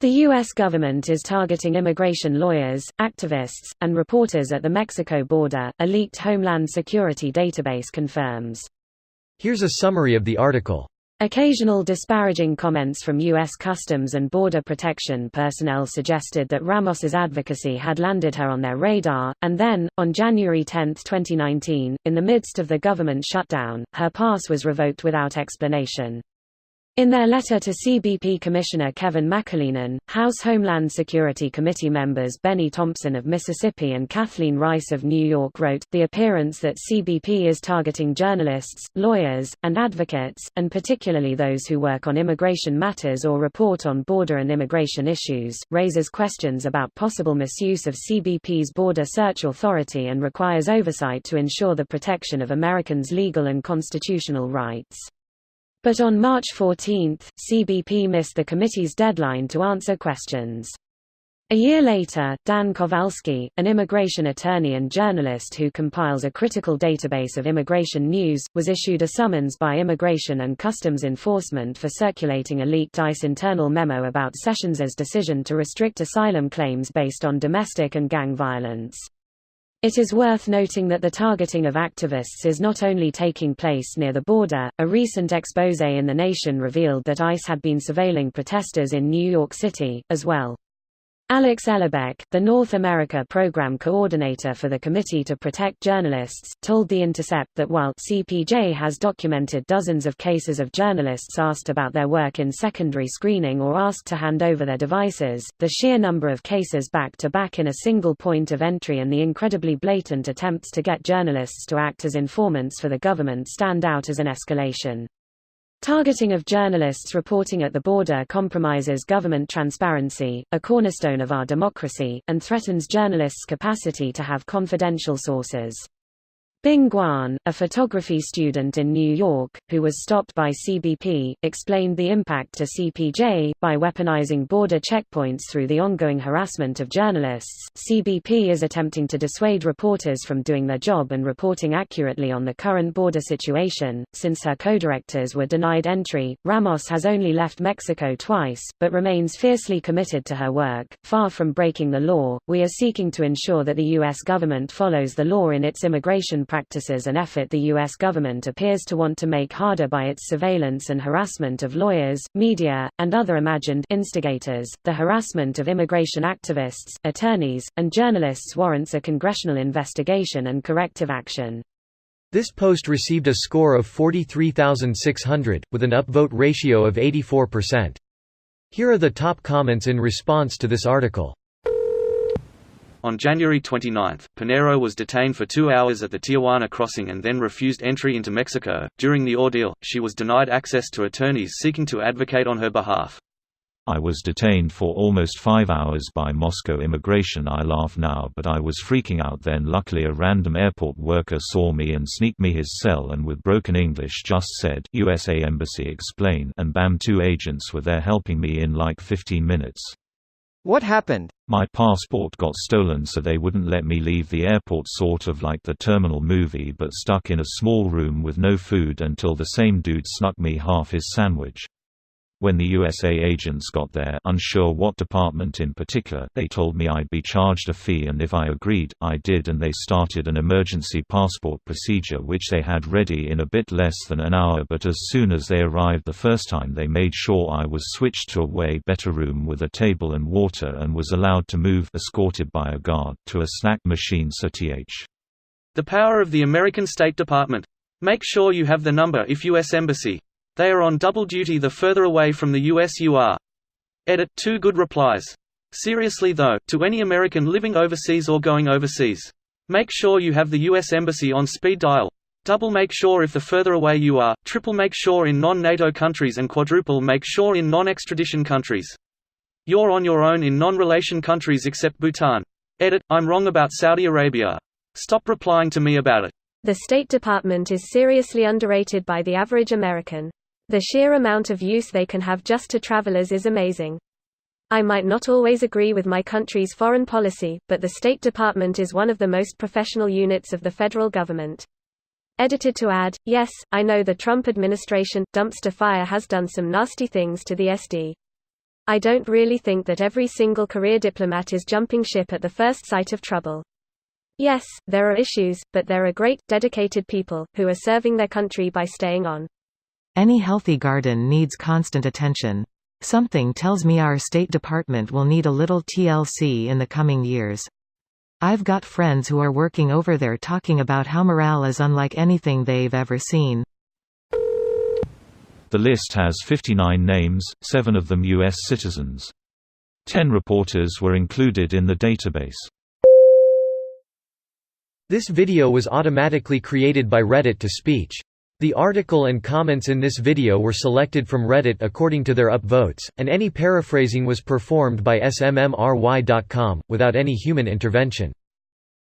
The U.S. government is targeting immigration lawyers, activists, and reporters at the Mexico border, a leaked Homeland Security database confirms. Here's a summary of the article. Occasional disparaging comments from U.S. Customs and Border Protection personnel suggested that Ramos's advocacy had landed her on their radar, and then, on January 10, 2019, in the midst of the government shutdown, her pass was revoked without explanation. In their letter to CBP Commissioner Kevin McAleenan, House Homeland Security Committee members Benny Thompson of Mississippi and Kathleen Rice of New York wrote, "The appearance that CBP is targeting journalists, lawyers, and advocates, and particularly those who work on immigration matters or report on border and immigration issues, raises questions about possible misuse of CBP's border search authority and requires oversight to ensure the protection of Americans' legal and constitutional rights." But on March 14, CBP missed the committee's deadline to answer questions. A year later, Dan Kowalski, an immigration attorney and journalist who compiles a critical database of immigration news, was issued a summons by Immigration and Customs Enforcement for circulating a leaked ICE internal memo about Sessions's decision to restrict asylum claims based on domestic and gang violence. It is worth noting that the targeting of activists is not only taking place near the border. A recent exposé in The Nation revealed that ICE had been surveilling protesters in New York City, as well. Alex Ellerbeck, the North America program coordinator for the Committee to Protect Journalists, told The Intercept that while CPJ has documented dozens of cases of journalists asked about their work in secondary screening or asked to hand over their devices, the sheer number of cases back-to-back in a single point of entry and the incredibly blatant attempts to get journalists to act as informants for the government stand out as an escalation. Targeting of journalists reporting at the border compromises government transparency, a cornerstone of our democracy, and threatens journalists' capacity to have confidential sources. Bing Guan, a photography student in New York, who was stopped by CBP, explained the impact to CPJ. By weaponizing border checkpoints through the ongoing harassment of journalists, CBP is attempting to dissuade reporters from doing their job and reporting accurately on the current border situation. Since her co-directors were denied entry, Ramos has only left Mexico twice, but remains fiercely committed to her work. Far from breaking the law, we are seeking to ensure that the U.S. government follows the law in its immigration practices, an effort the U.S. government appears to want to make harder by its surveillance and harassment of lawyers, media, and other imagined instigators. The harassment of immigration activists, attorneys, and journalists warrants a congressional investigation and corrective action. This post received a score of 43,600, with an upvote ratio of 84%. Here are the top comments in response to this article. On January 29, Pinheiro was detained for 2 hours at the Tijuana crossing and then refused entry into Mexico. During the ordeal, she was denied access to attorneys seeking to advocate on her behalf. I was detained for almost 5 hours by Moscow immigration. I laugh now, but I was freaking out then. Luckily a random airport worker saw me and sneaked me his cell and with broken English just said, "USA Embassy explain," and bam, 2 agents were there helping me in like 15 minutes. What happened? My passport got stolen, so they wouldn't let me leave the airport, sort of like the Terminal movie, but stuck in a small room with no food until the same dude snuck me half his sandwich. When the USA agents got there, unsure what department in particular, they told me I'd be charged a fee, and if I agreed, I did, and they started an emergency passport procedure which they had ready in a bit less than an hour. But as soon as they arrived the first time, they made sure I was switched to a way better room with a table and water and was allowed to move, escorted by a guard, to a snack machine. So The power of the American State Department. Make sure you have the number if U.S. Embassy. They are on double duty the further away from the U.S. you are. Edit. 2 good replies. Seriously though, to any American living overseas or going overseas. Make sure you have the U.S. Embassy on speed dial. Double make sure if the further away you are, triple make sure in non-NATO countries, and quadruple make sure in non-extradition countries. You're on your own in non-relation countries except Bhutan. Edit. I'm wrong about Saudi Arabia. Stop replying to me about it. The State Department is seriously underrated by the average American. The sheer amount of use they can have just to travelers is amazing. I might not always agree with my country's foreign policy, but the State Department is one of the most professional units of the federal government. Edited to add, yes, I know the Trump administration dumpster fire has done some nasty things to the SD. I don't really think that every single career diplomat is jumping ship at the first sight of trouble. Yes, there are issues, but there are great, dedicated people, who are serving their country by staying on. Any healthy garden needs constant attention. Something tells me our State Department will need a little TLC in the coming years. I've got friends who are working over there talking about how morale is unlike anything they've ever seen. The list has 59 names, 7 of them U.S. citizens. 10 reporters were included in the database. This video was automatically created by Reddit to speech. The article and comments in this video were selected from Reddit according to their upvotes, and any paraphrasing was performed by smmry.com, without any human intervention.